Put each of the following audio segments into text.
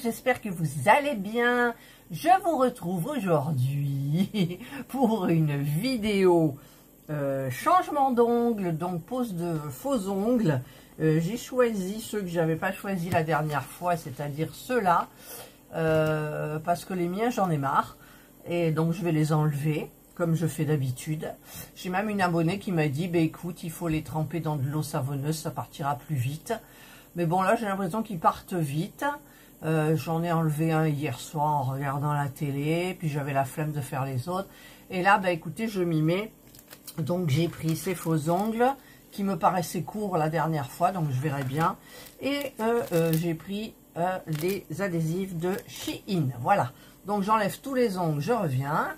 j'espère que vous allez bien. Je vous retrouve aujourd'hui pour une vidéo changement d'ongles, donc pose de faux ongles. J'ai choisi ceux que j'avais pas choisi la dernière fois, c'est-à-dire ceux-là, parce que les miens j'en ai marre et donc je vais les enlever comme je fais d'habitude. J'ai même une abonnée qui m'a dit bah, écoute, il faut les tremper dans de l'eau savonneuse, ça partira plus vite. Mais bon, là j'ai l'impression qu'ils partent vite. J'en ai enlevé un hier soir en regardant la télé, puis j'avais la flemme de faire les autres. Et là, bah écoutez, je m'y mets. Donc j'ai pris ces faux ongles qui me paraissaient courts la dernière fois, donc je verrai bien. Et j'ai pris les adhésifs de Shein. Voilà, donc j'enlève tous les ongles, je reviens.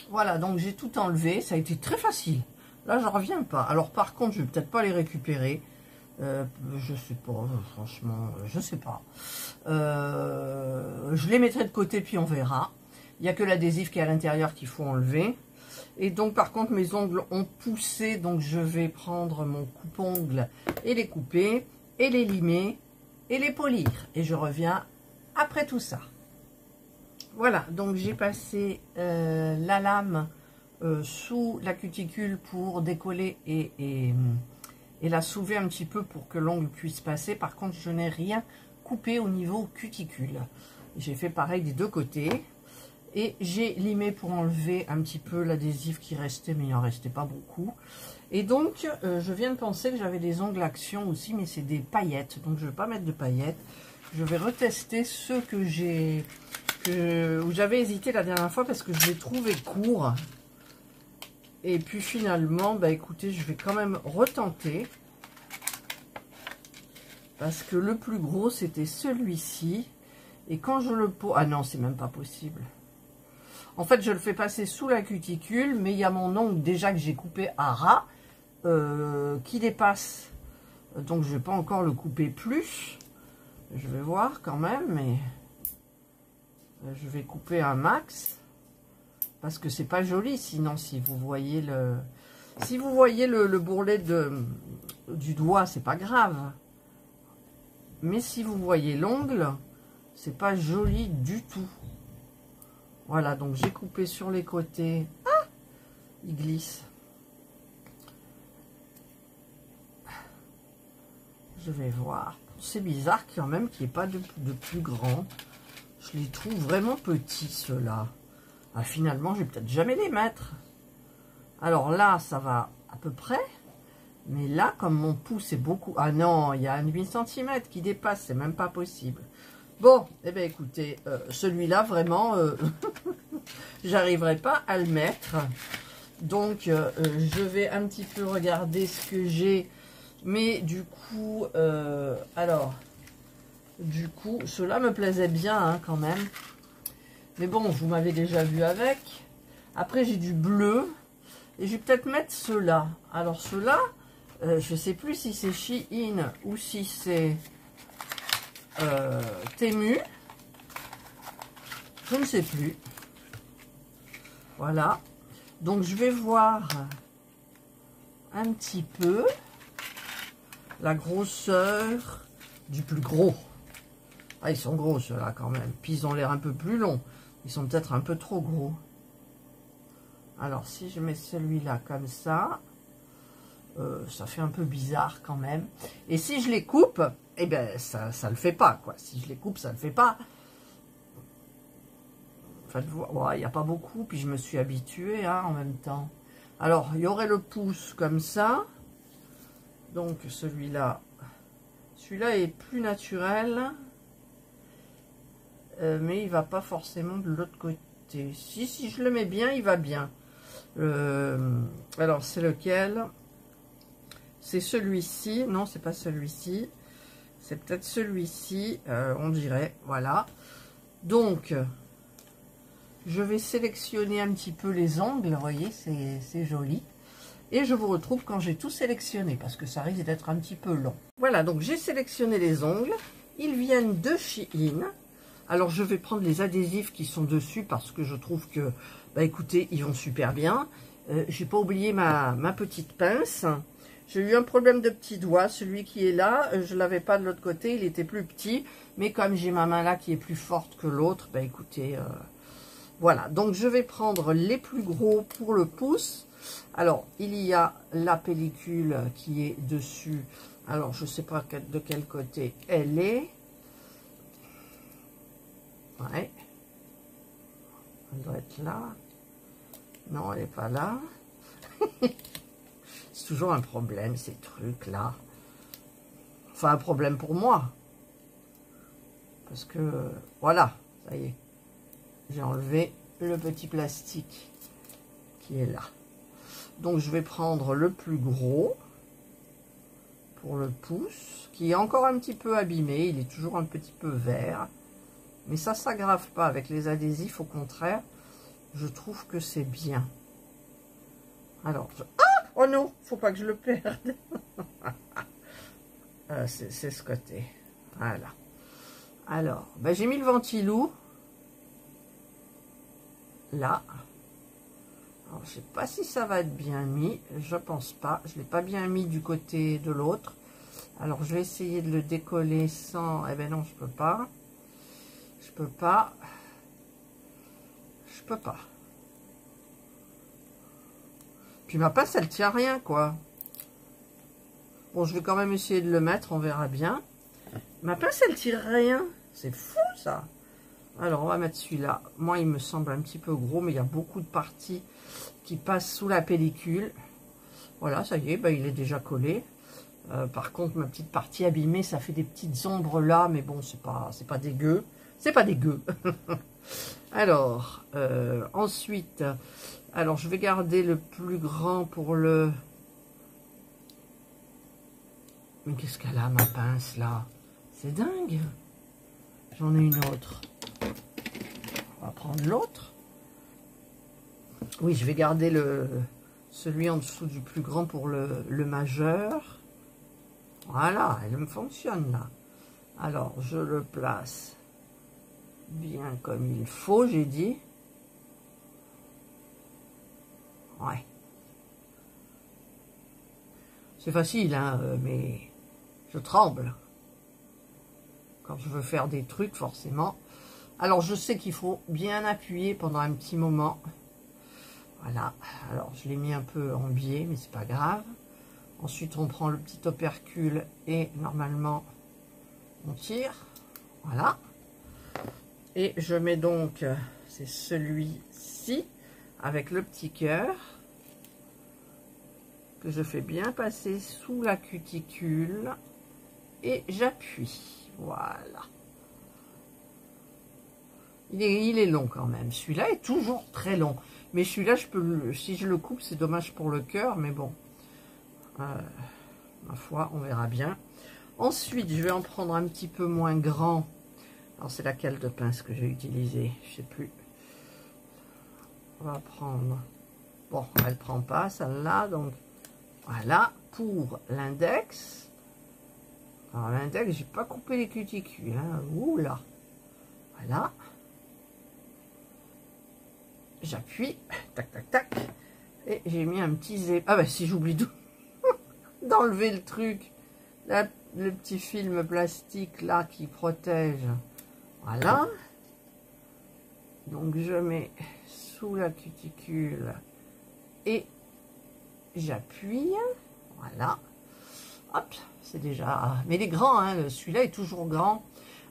Voilà, donc j'ai tout enlevé, ça a été très facile. Là, je reviens pas. Alors par contre, je vais peut-être pas les récupérer. Je sais pas, franchement, je sais pas. Je les mettrai de côté, puis on verra. Il n'y a que l'adhésif qui est à l'intérieur qu'il faut enlever. Et donc, par contre, mes ongles ont poussé, donc je vais prendre mon coupe-ongle et les couper, et les limer, et les polir. Et je reviens après tout ça. Voilà, donc j'ai passé la lame sous la cuticule pour décoller et la soulever un petit peu pour que l'ongle puisse passer. Par contre, je n'ai rien coupé au niveau cuticule. J'ai fait pareil des deux côtés. Et j'ai limé pour enlever un petit peu l'adhésif qui restait, mais il n'en restait pas beaucoup. Et donc, je viens de penser que j'avais des ongles action aussi, mais c'est des paillettes. Donc, je ne vais pas mettre de paillettes. Je vais retester ceux que j'ai... où j'avais hésité la dernière fois parce que je les trouvais courts. Et puis finalement, bah écoutez, je vais quand même retenter. Parce que le plus gros, c'était celui-ci. Et quand je le pose... Ah non, c'est même pas possible. En fait, je le fais passer sous la cuticule, mais il y a mon ongle déjà que j'ai coupé à ras qui dépasse. Donc, je ne vais pas encore le couper plus. Je vais voir quand même, mais je vais couper un max. Parce que c'est pas joli, sinon, si vous voyez le... Si vous voyez le bourrelet du doigt, c'est pas grave. Mais si vous voyez l'ongle, c'est pas joli du tout. Voilà, donc j'ai coupé sur les côtés. Ah, il glisse. Je vais voir. C'est bizarre quand même qu'il n'y ait pas de plus grand. Je les trouve vraiment petits, ceux-là. Ah, finalement, je vais peut-être jamais les mettre. Alors là, ça va à peu près. Mais là, comme mon pouce est beaucoup... Ah non, il y a un 8 cm qui dépasse. C'est même pas possible. Bon, eh bien écoutez, celui-là, vraiment, j'arriverai pas à le mettre. Donc, je vais un petit peu regarder ce que j'ai. Mais du coup, ceux-là me plaisaient bien hein, quand même. Mais bon, vous m'avez déjà vu avec. Après, j'ai du bleu. Et je vais peut-être mettre ceux-là. Alors, ceux-là, je ne sais plus si c'est Shein ou si c'est... Temu, je ne sais plus. Voilà, donc je vais voir un petit peu la grosseur du plus gros. Ah, ils sont gros ceux-là quand même, puis ils ont l'air un peu plus longs, ils sont peut-être un peu trop gros. Alors si je mets celui-là comme ça, ça fait un peu bizarre quand même. Et si je les coupe, eh bien, ça le fait pas, quoi. Si je les coupe, ça le fait pas. Enfin, il n'y a pas beaucoup, puis je me suis habituée hein, en même temps. Alors, il y aurait le pouce comme ça. Donc, celui-là est plus naturel. Mais il va pas forcément de l'autre côté. Si je le mets bien, il va bien. Alors, c'est lequel? C'est celui-ci. Non, c'est pas celui-ci. C'est peut-être celui-ci, on dirait. Voilà. Donc, je vais sélectionner un petit peu les ongles. Vous voyez, c'est joli. Et je vous retrouve quand j'ai tout sélectionné, parce que ça risque d'être un petit peu long. Voilà, donc j'ai sélectionné les ongles. Ils viennent de Shein. Alors, je vais prendre les adhésifs qui sont dessus, parce que je trouve que, bah écoutez, ils vont super bien. J'ai pas oublié ma petite pince. J'ai eu un problème de petit doigt. Celui qui est là, je ne l'avais pas de l'autre côté. Il était plus petit. Mais comme j'ai ma main là qui est plus forte que l'autre, ben écoutez, voilà. Donc, je vais prendre les plus gros pour le pouce. Alors, il y a la pellicule qui est dessus. Alors, je ne sais pas de quel côté elle est. Ouais. Elle doit être là. Non, elle n'est pas là. C'est toujours un problème, ces trucs-là. Enfin, un problème pour moi. Parce que, voilà, ça y est. J'ai enlevé le petit plastique qui est là. Donc, je vais prendre le plus gros pour le pouce, qui est encore un petit peu abîmé. Il est toujours un petit peu vert. Mais ça ne s'aggrave pas avec les adhésifs, au contraire. Je trouve que c'est bien. Alors, ah, oh non, faut pas que je le perde. C'est ce côté. Voilà. Alors, ben, j'ai mis le ventilou. Là. Alors, je sais pas si ça va être bien mis. Je pense pas. Je l'ai pas bien mis du côté de l'autre. Alors, je vais essayer de le décoller sans... Eh ben non, je peux pas. Je peux pas. Je peux pas. Puis ma pince, elle tient rien, quoi. Bon, je vais quand même essayer de le mettre, on verra bien. Ma pince, elle tire rien. C'est fou, ça. Alors, on va mettre celui-là. Moi, il me semble un petit peu gros, mais il y a beaucoup de parties qui passent sous la pellicule. Voilà, ça y est, ben, il est déjà collé. Par contre, ma petite partie abîmée, ça fait des petites ombres là, mais bon, c'est pas dégueu. C'est pas dégueu. Alors, ensuite, alors je vais garder le plus grand pour le... Mais qu'est-ce qu'elle a, ma pince, là? C'est dingue. J'en ai une autre. On va prendre l'autre. Oui, je vais garder celui en dessous du plus grand pour le majeur. Voilà, elle me fonctionne, là. Alors, je le place bien comme il faut, j'ai dit. Ouais. C'est facile, hein, mais je tremble. Quand je veux faire des trucs, forcément. Alors, je sais qu'il faut bien appuyer pendant un petit moment. Voilà. Alors, je l'ai mis un peu en biais, mais c'est pas grave. Ensuite, on prend le petit opercule et normalement, on tire. Voilà. Et je mets donc, c'est celui-ci, avec le petit cœur, que je fais bien passer sous la cuticule. Et j'appuie. Voilà. Il est long quand même. Celui-là est toujours très long. Mais celui-là, si je le coupe, c'est dommage pour le cœur. Mais bon, ma foi, on verra bien. Ensuite, je vais en prendre un petit peu moins grand. Alors, c'est laquelle de pince que j'ai utilisée? Je sais plus. On va prendre... Bon, elle prend pas, celle-là. Donc, voilà. Pour l'index. Alors, l'index, j'ai pas coupé les cuticules. Hein. Ouh là. Voilà. J'appuie. Tac, tac, tac. Et j'ai mis un petit zip. Ah, bah, si j'oublie d'enlever le truc. Là, le petit film plastique, là, qui protège. Voilà. Donc, je mets sous la cuticule et j'appuie. Voilà. Hop, c'est déjà... Mais il est grand, hein. Celui-là est toujours grand.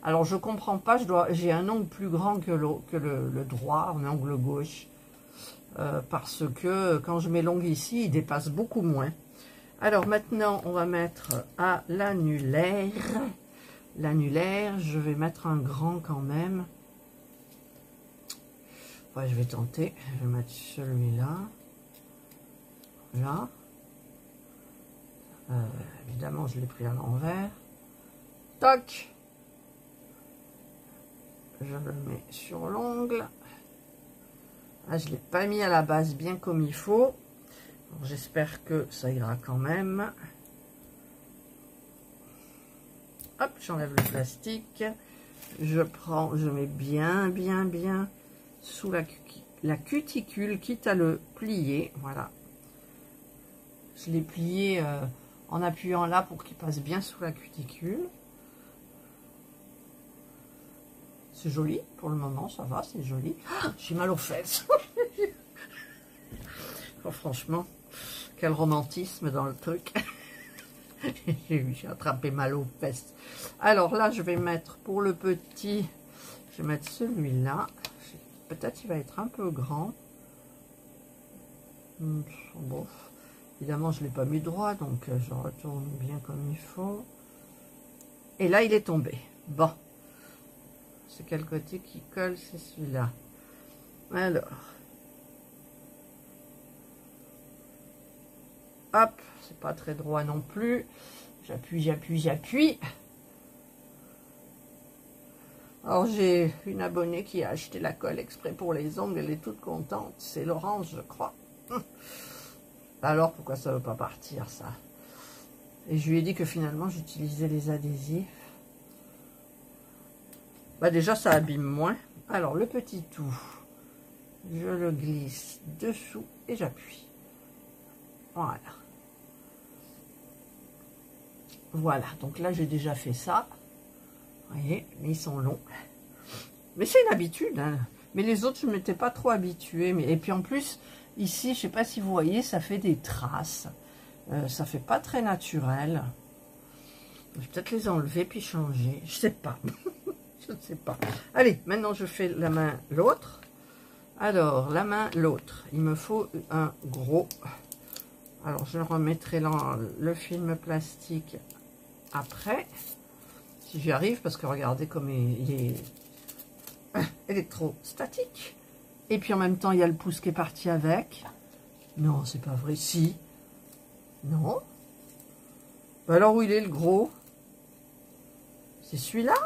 Alors, je comprends pas. J'ai un ongle plus grand que le droit, un ongle gauche. Parce que quand je mets l'ongle ici, il dépasse beaucoup moins. Alors, maintenant, on va mettre à l'annulaire. L'annulaire, je vais mettre un grand quand même. Ouais, je vais tenter. Je vais mettre celui-là. Là. Évidemment, je l'ai pris à l'envers. Toc. Je le mets sur l'ongle. Ah, je ne l'ai pas mis à la base bien comme il faut. J'espère que ça ira quand même. Hop, j'enlève le plastique. Je mets bien sous la cuticule, quitte à le plier. Voilà. Je l'ai plié en appuyant là pour qu'il passe bien sous la cuticule. C'est joli, pour le moment, ça va, c'est joli. J'ai mal aux fesses. Oh, franchement, quel romantisme dans le truc. J'ai attrapé mal aux fesses. Alors là, je vais mettre pour le petit, je vais mettre celui-là. Peut-être il va être un peu grand. Bon, évidemment, je ne l'ai pas mis droit, donc je retourne bien comme il faut. Et là, il est tombé. Bon. C'est quel côté qui colle? C'est celui-là. Alors. Hop, c'est pas très droit non plus. J'appuie, j'appuie, j'appuie. Alors, j'ai une abonnée qui a acheté la colle exprès pour les ongles. Elle est toute contente. C'est Laurence, je crois. Alors, pourquoi ça ne veut pas partir, ça? Et je lui ai dit que finalement, j'utilisais les adhésifs. Bah déjà, ça abîme moins. Alors, le petit tout, je le glisse dessous et j'appuie. Voilà. Voilà, donc là, j'ai déjà fait ça. Vous voyez, mais ils sont longs. Mais c'est une habitude, hein. Mais les autres, je ne m'étais pas trop habituée. Et puis en plus, ici, je ne sais pas si vous voyez, ça fait des traces. Ça fait pas très naturel. Je vais peut-être les enlever puis changer. Je sais pas. Je ne sais pas. Allez, maintenant je fais la main l'autre. Alors, la main l'autre. Il me faut un gros. Alors, je remettrai le film plastique après. Si j'y arrive, parce que regardez comme il est électrostatique. Et puis en même temps, il y a le pouce qui est parti avec. Non, c'est pas vrai. Si. Non. Alors, où il est le gros? C'est celui-là?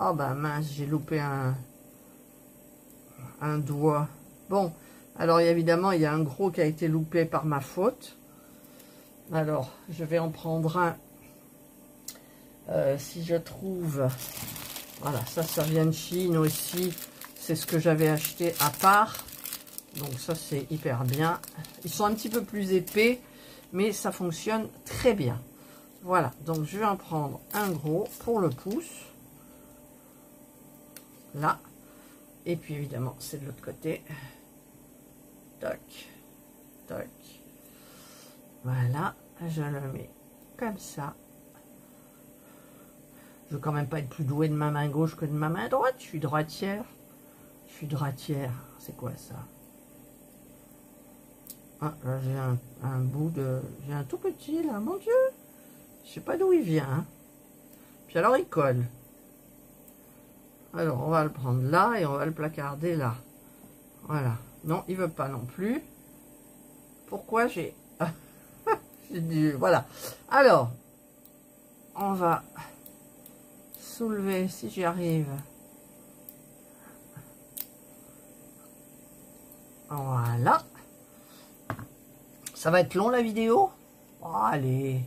Oh ben mince, j'ai loupé un doigt. Bon, alors évidemment, il y a un gros qui a été loupé par ma faute. Alors, je vais en prendre un. Si je trouve... Voilà, ça vient de Chine aussi. C'est ce que j'avais acheté à part. Donc ça, c'est hyper bien. Ils sont un petit peu plus épais, mais ça fonctionne très bien. Voilà, donc je vais en prendre un gros pour le pouce. Là. Et puis évidemment, c'est de l'autre côté. Toc, toc. Voilà, je le mets comme ça. Je veux quand même pas être plus douée de ma main gauche que de ma main droite. Je suis droitière. Je suis droitière. C'est quoi ça? Ah, là j'ai un bout de... J'ai un tout petit là, mon Dieu. Je sais pas d'où il vient. Hein. Puis alors il colle. Alors on va le prendre là et on va le placarder là. Voilà. Non, il veut pas non plus. Pourquoi j'ai... Voilà. Alors, on va soulever, si j'y arrive. Voilà. Ça va être long la vidéo. Oh, allez.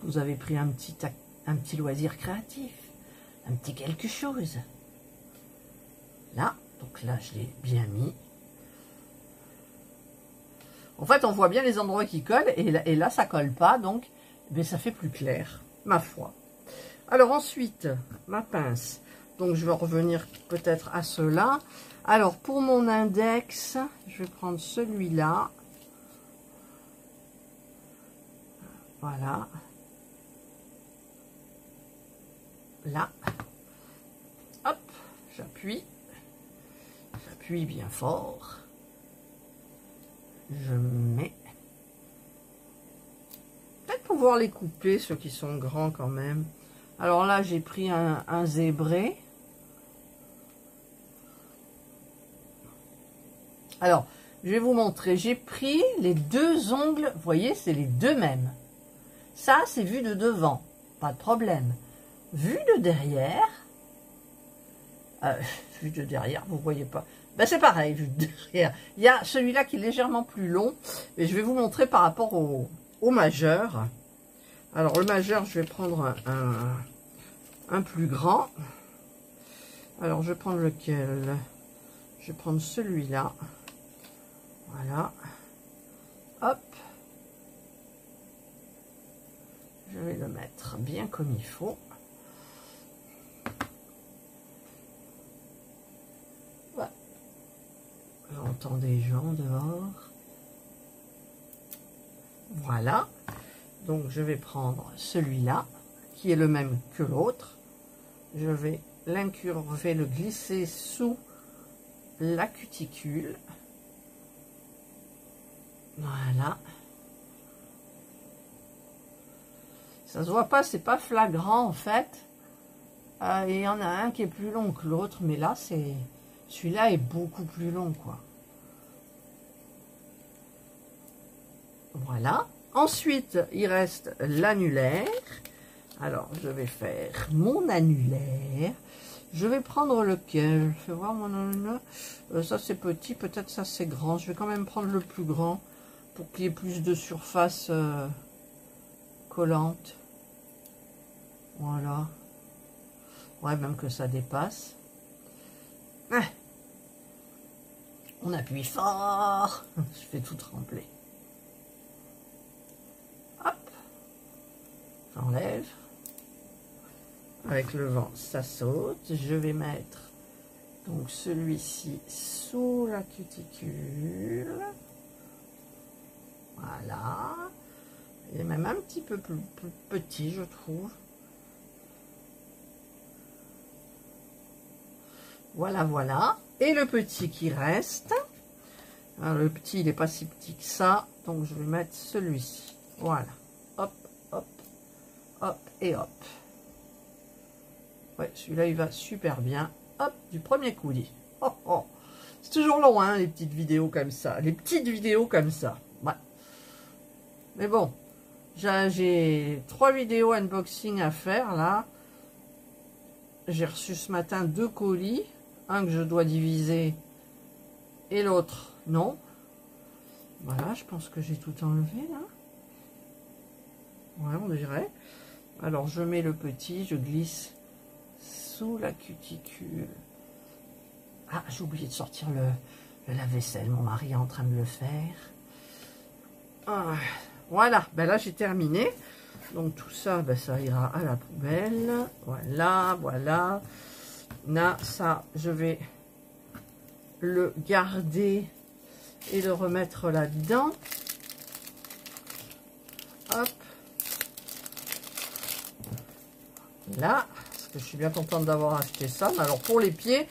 Vous avez pris un petit loisir créatif. Un petit quelque chose. Là. Donc là, je l'ai bien mis. En fait, on voit bien les endroits qui collent. Et là, ça colle pas. Donc, mais ça fait plus clair. Ma foi. Alors ensuite, ma pince. Donc, je vais revenir peut-être à cela. Alors, pour mon index, je vais prendre celui-là. Voilà. Là. Hop, j'appuie. J'appuie bien fort. Je mets. Peut-être pouvoir les couper, ceux qui sont grands quand même. Alors là, j'ai pris un zébré. Alors, je vais vous montrer. J'ai pris les deux ongles. Vous voyez, c'est les deux mêmes. Ça, c'est vu de devant. Pas de problème. Vu de derrière. Vu de derrière, vous voyez pas. Ben, c'est pareil, vu de derrière. Il y a celui-là qui est légèrement plus long. Et je vais vous montrer par rapport au majeur. Alors, le majeur, je vais prendre un plus grand. Alors, je vais prendre lequel? Je vais prendre celui-là. Voilà. Hop. Je vais le mettre bien comme il faut. Voilà. J'entends des gens dehors. Voilà. Donc je vais prendre celui-là, qui est le même que l'autre. Je vais l'incurver, le glisser sous la cuticule. Voilà. Ça se voit pas, c'est pas flagrant en fait. Il y en a un qui est plus long que l'autre, mais là c'est celui-là est beaucoup plus long quoi. Voilà. Ensuite, il reste l'annulaire. Alors, je vais faire mon annulaire. Je vais prendre lequel? Je vais voir mon annulaire. Ça c'est petit, peut-être ça c'est grand. Je vais quand même prendre le plus grand pour qu'il y ait plus de surface collante. Voilà. Ouais, même que ça dépasse. Ah. On appuie fort. Je fais tout trembler. Hop. J'enlève. Avec le vent, ça saute. Je vais mettre donc celui-ci sous la cuticule. Voilà. Il est même un petit peu plus petit, je trouve. Voilà, voilà. Et le petit qui reste. Alors, le petit, il n'est pas si petit que ça. Donc, je vais mettre celui-ci. Voilà. Hop, hop, hop et hop. Ouais, celui-là, il va super bien. Hop, du premier coup dit. Oh, oh. C'est toujours long, hein, les petites vidéos comme ça. Les petites vidéos comme ça. Ouais. Mais bon, j'ai 3 vidéos unboxing à faire, là. J'ai reçu ce matin 2 colis. Un que je dois diviser et l'autre, non. Voilà, je pense que j'ai tout enlevé, là. Ouais, on dirait. Alors, je mets le petit, je glisse sous la cuticule. Ah, j'ai oublié de sortir le lave-vaisselle. Mon mari est en train de le faire. Ah, voilà, ben là, j'ai terminé. Donc, tout ça, ben, ça ira à la poubelle. Voilà, voilà. Là, ça, je vais le garder et le remettre là-dedans. Hop. Là, parce que je suis bien contente d'avoir acheté ça. Mais alors, pour les pieds,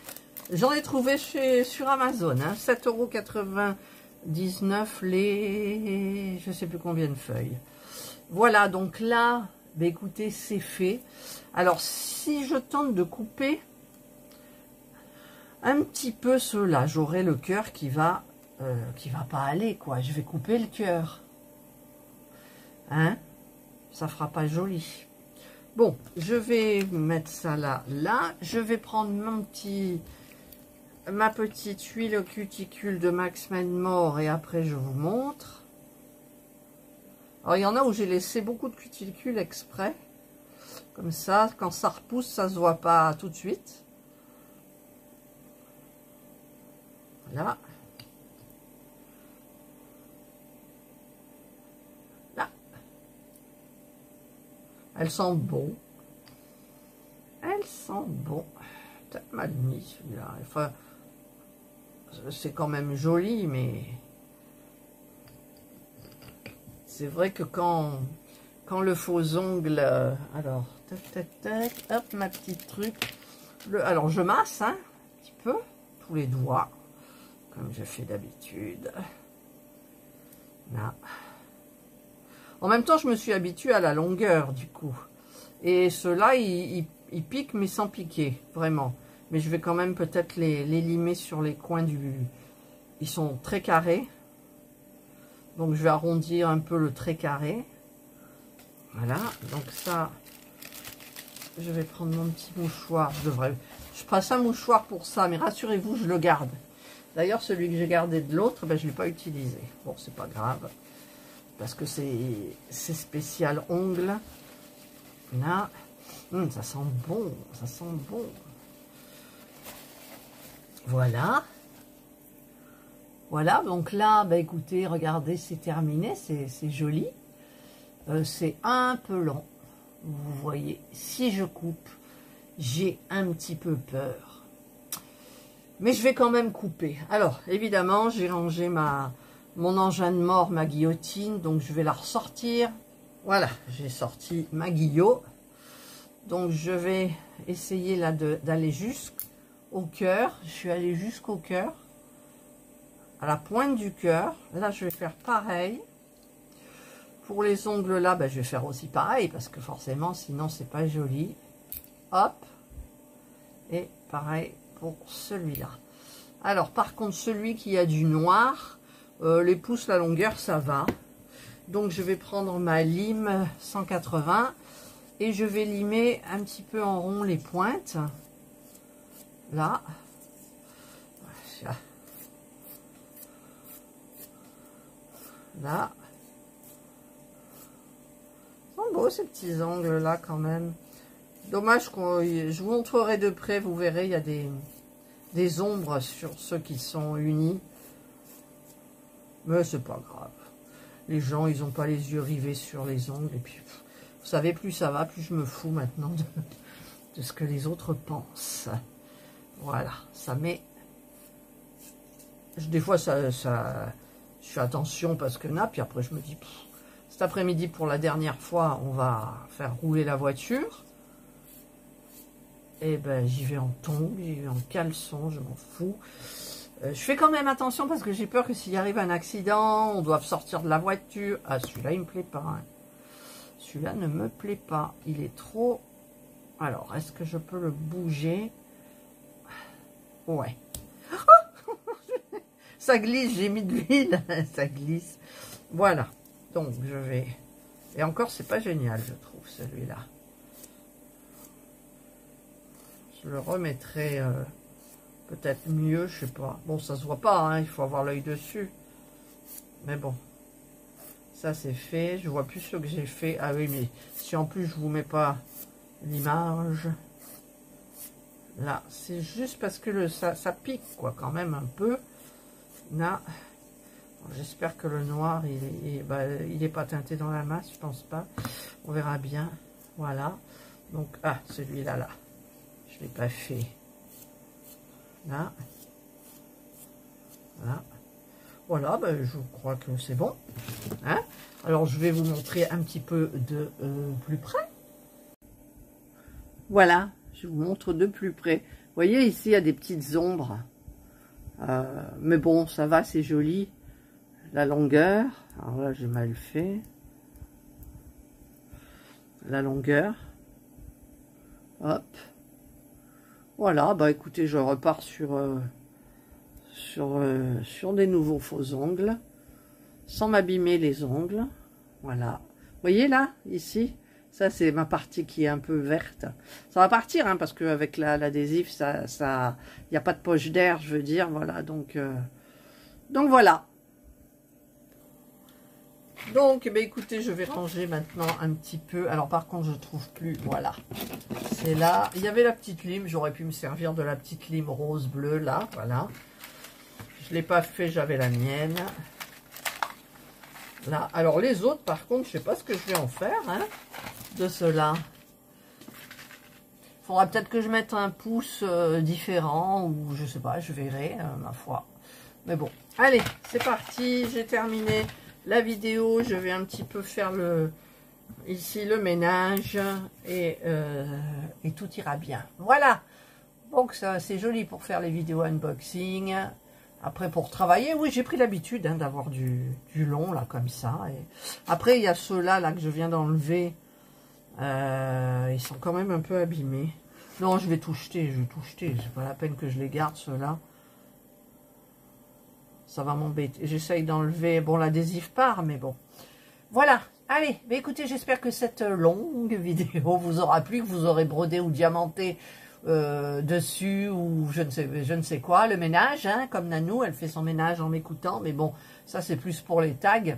j'en ai trouvé sur Amazon. Hein, 7,99 € les... je sais plus combien de feuilles. Voilà, donc là, bah, écoutez, c'est fait. Alors, si je tente de couper un petit peu cela, j'aurai le cœur qui va pas aller, quoi. Je vais couper le cœur. Hein? Ça fera pas joli. Bon, je vais mettre ça là, là. Je vais prendre ma petite huile cuticule de Max Menmore et après je vous montre. Alors, il y en a où j'ai laissé beaucoup de cuticule exprès. Comme ça, quand ça repousse, ça se voit pas tout de suite. Là. Là. Elles sentent bon. Elles sentent bon. Peut-être mal mis celui-là. Enfin, c'est quand même joli, mais c'est vrai que quand le faux ongle... alors, tac, tac, tac. Hop, ma petite truc. Alors, je masse, hein, un petit peu, tous les doigts. Comme je fais d'habitude. Là. En même temps, je me suis habituée à la longueur, du coup. Et ceux-là, ils piquent, mais sans piquer, vraiment. Mais je vais quand même peut-être les limer sur les coins du... Ils sont très carrés. Donc, je vais arrondir un peu le trait carré. Voilà. Donc, ça, je vais prendre mon petit mouchoir. Je passe un mouchoir pour ça, mais rassurez-vous, je le garde. D'ailleurs, celui que j'ai gardé de l'autre, ben, je ne l'ai pas utilisé. Bon, c'est pas grave. Parce que c'est spécial ongles. Là, ça sent bon. Ça sent bon. Voilà. Voilà, donc là, bah écoutez, regardez, c'est terminé, c'est joli. C'est un peu long. Vous voyez, si je coupe, j'ai un petit peu peur. Mais je vais quand même couper. Alors, évidemment, j'ai rangé mon engin de mort, ma guillotine, donc je vais la ressortir. Voilà, j'ai sorti ma guillot. Donc, je vais essayer là d'aller jusqu'au cœur. Je suis allée jusqu'au cœur, à la pointe du cœur. Là, je vais faire pareil. Pour les ongles là, ben, je vais faire aussi pareil, parce que forcément, sinon, c'est pas joli. Hop. Et pareil pour celui-là. Alors, par contre, celui qui a du noir, les pouces, la longueur, ça va. Donc, je vais prendre ma lime 180 et je vais limer un petit peu en rond les pointes. Là. Là. Ils sont beaux, ces petits ongles-là, quand même. Dommage je vous montrerai de près, vous verrez, il y a des ombres sur ceux qui sont unis. Mais c'est pas grave. Les gens, ils n'ont pas les yeux rivés sur les ongles. Et puis, vous savez, plus ça va, plus je me fous maintenant de ce que les autres pensent. Voilà, ça met... Des fois, je fais attention parce que puis après je me dis, cet après-midi, pour la dernière fois, on va faire rouler la voiture. Et ben, j'y vais en tongs, j'y vais en caleçon, je m'en fous. Je fais quand même attention parce que j'ai peur que s'il arrive un accident, on doive sortir de la voiture. Ah, celui-là, il me plaît pas. Hein. Celui-là ne me plaît pas. Il est trop... Alors, est-ce que je peux le bouger? Ouais. Ça glisse, j'ai mis de l'huile. Ça glisse. Voilà. Donc, je vais... Et encore, c'est pas génial, je trouve, celui-là. Je le remettrai peut-être mieux, je sais pas. Bon, ça se voit pas, hein, il faut avoir l'œil dessus. Mais bon, ça c'est fait. Je vois plus ce que j'ai fait. Ah oui, mais si en plus je vous mets pas l'image, là, c'est juste parce que ça pique, quoi, quand même un peu. Là, j'espère que le noir, il est pas teinté dans la masse, je pense pas. On verra bien. Voilà. Donc, ah, celui-là, là. Je l'ai pas fait. Là. Voilà. Voilà, ben, je crois que c'est bon. Hein? Alors, je vais vous montrer un petit peu de plus près. Voilà, je vous montre de plus près. Vous voyez, ici, il y a des petites ombres. Mais bon, ça va, c'est joli. La longueur. Alors là, j'ai mal fait. La longueur. Hop. Voilà, bah écoutez, je repars sur des nouveaux faux ongles, sans m'abîmer les ongles. Voilà. Vous voyez là, ici, ça c'est ma partie qui est un peu verte. Ça va partir, hein, parce qu'avec l'adhésif, il n'y a pas de poche d'air, je veux dire, voilà, donc voilà. Donc, bah, écoutez, je vais ranger maintenant un petit peu. Alors, par contre, je trouve plus. Voilà. C'est là. Il y avait la petite lime. J'aurais pu me servir de la petite lime rose bleue, là. Voilà. Je ne l'ai pas fait. J'avais la mienne. Là. Alors, les autres, par contre, je ne sais pas ce que je vais en faire, hein, de cela. Il faudra peut-être que je mette un pouce différent. Ou je sais pas, je verrai, ma foi. Mais bon. Allez, c'est parti. J'ai terminé la vidéo. Je vais un petit peu faire ici le ménage et tout ira bien. Voilà, donc ça c'est joli pour faire les vidéos unboxing. Après pour travailler, oui, j'ai pris l'habitude, hein, d'avoir du long là comme ça. Et après il y a ceux-là là, que je viens d'enlever, ils sont quand même un peu abîmés. Non, je vais tout jeter, c'est pas la peine que je les garde ceux-là. Ça va m'embêter. J'essaye d'enlever. Bon, l'adhésif part, mais bon. Voilà. Allez, mais écoutez, j'espère que cette longue vidéo vous aura plu, que vous aurez brodé ou diamanté dessus, ou je ne sais quoi. Le ménage, hein, comme Nanou, elle fait son ménage en m'écoutant. Mais bon, ça, c'est plus pour les tags.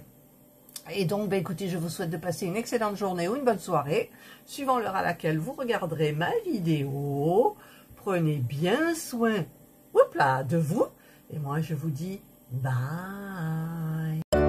Et donc, bah, écoutez, je vous souhaite de passer une excellente journée ou une bonne soirée, suivant l'heure à laquelle vous regarderez ma vidéo. Prenez bien soin, hop là, de vous. Et moi, je vous dis Bye.